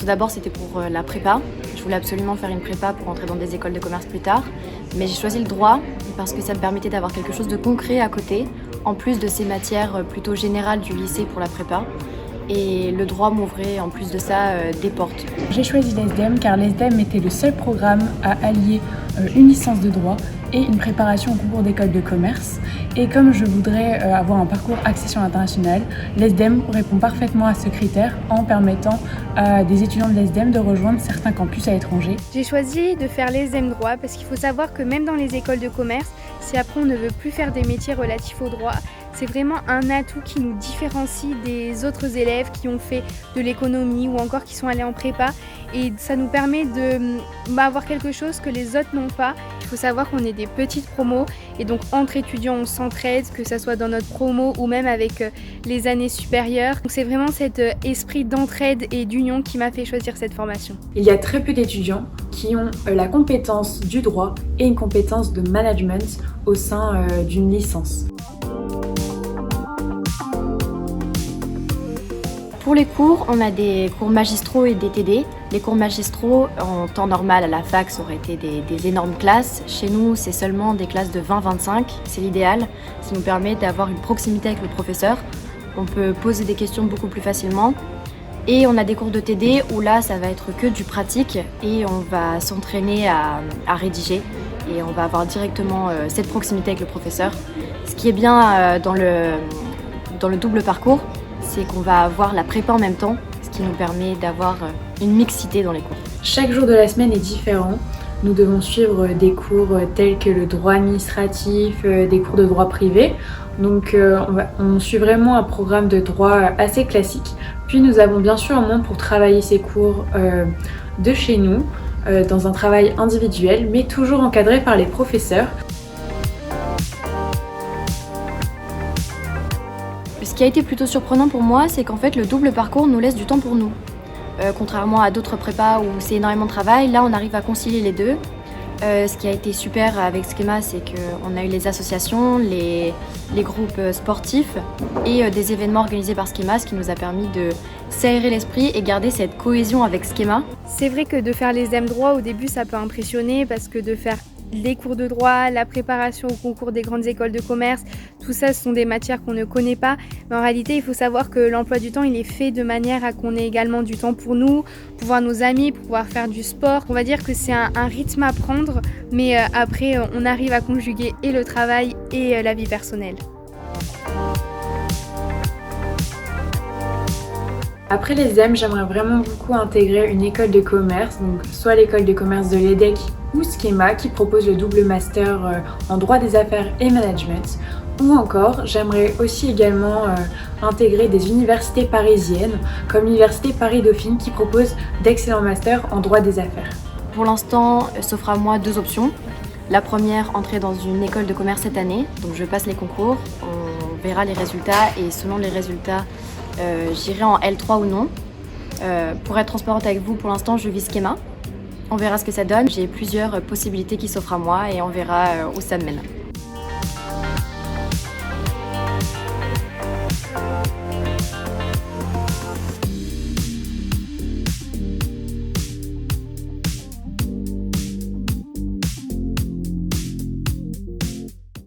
Tout d'abord, c'était pour la prépa. Je voulais absolument faire une prépa pour entrer dans des écoles de commerce plus tard. Mais j'ai choisi le droit parce que ça me permettait d'avoir quelque chose de concret à côté, en plus de ces matières plutôt générales du lycée pour la prépa. Et le droit m'ouvrait en plus de ça des portes. J'ai choisi l'ESDEM car l'ESDEM était le seul programme à allier une licence de droit et une préparation au concours d'école de commerce. Et comme je voudrais avoir un parcours axé sur l'international, l'ESDEM répond parfaitement à ce critère en permettant à des étudiants de l'ESDEM de rejoindre certains campus à l'étranger. J'ai choisi de faire l'ESDEM droit parce qu'il faut savoir que même dans les écoles de commerce, si après on ne veut plus faire des métiers relatifs au droit, c'est vraiment un atout qui nous différencie des autres élèves qui ont fait de l'économie ou encore qui sont allés en prépa, et ça nous permet d'avoir quelque chose que les autres n'ont pas. Il faut savoir qu'on est des petites promos et donc entre étudiants on s'entraide, que ce soit dans notre promo ou même avec les années supérieures. Donc c'est vraiment cet esprit d'entraide et d'union qui m'a fait choisir cette formation. Il y a très peu d'étudiants qui ont la compétence du droit et une compétence de management au sein d'une licence. Pour les cours, on a des cours magistraux et des TD. Les cours magistraux, en temps normal à la fac, ça aurait été des énormes classes. Chez nous, c'est seulement des classes de 20-25, c'est l'idéal. Ça nous permet d'avoir une proximité avec le professeur. On peut poser des questions beaucoup plus facilement. Et on a des cours de TD où là, ça va être que du pratique et on va s'entraîner à rédiger. Et on va avoir directement cette proximité avec le professeur. Ce qui est bien dans le double parcours, c'est qu'on va avoir la prépa en même temps, ce qui nous permet d'avoir une mixité dans les cours. Chaque jour de la semaine est différent. Nous devons suivre des cours tels que le droit administratif, des cours de droit privé. Donc on suit vraiment un programme de droit assez classique. Puis nous avons bien sûr un moment pour travailler ces cours de chez nous, dans un travail individuel, mais toujours encadré par les professeurs. Ce qui a été plutôt surprenant pour moi, c'est qu'en fait le double parcours nous laisse du temps pour nous. Contrairement à d'autres prépas où c'est énormément de travail, là on arrive à concilier les deux. Ce qui a été super avec Schema, c'est qu'on a eu les associations, les groupes sportifs et des événements organisés par Schema, ce qui nous a permis de s'aérer l'esprit et garder cette cohésion avec Schema. C'est vrai que de faire les ESDEM droit au début ça peut impressionner parce que de faire les cours de droit, la préparation au concours des grandes écoles de commerce, tout ça ce sont des matières qu'on ne connaît pas. Mais en réalité, il faut savoir que l'emploi du temps, il est fait de manière à qu'on ait également du temps pour nous, pour voir nos amis, pour pouvoir faire du sport. On va dire que c'est un rythme à prendre, mais après, on arrive à conjuguer et le travail et la vie personnelle. Après les ESDEM, j'aimerais vraiment beaucoup intégrer une école de commerce, donc soit l'école de commerce de l'EDEC ou Schema qui propose le double master en droit des affaires et management, ou encore j'aimerais aussi également intégrer des universités parisiennes comme l'université Paris-Dauphine qui propose d'excellents masters en droit des affaires. Pour l'instant, s'offre à moi deux options. La première, entrer dans une école de commerce cette année, donc je passe les concours, on verra les résultats et selon les résultats, j'irai en L3 ou non. Pour être transparente avec vous, pour l'instant je vis Schema. On verra ce que ça donne. J'ai plusieurs possibilités qui s'offrent à moi et on verra où ça me mène.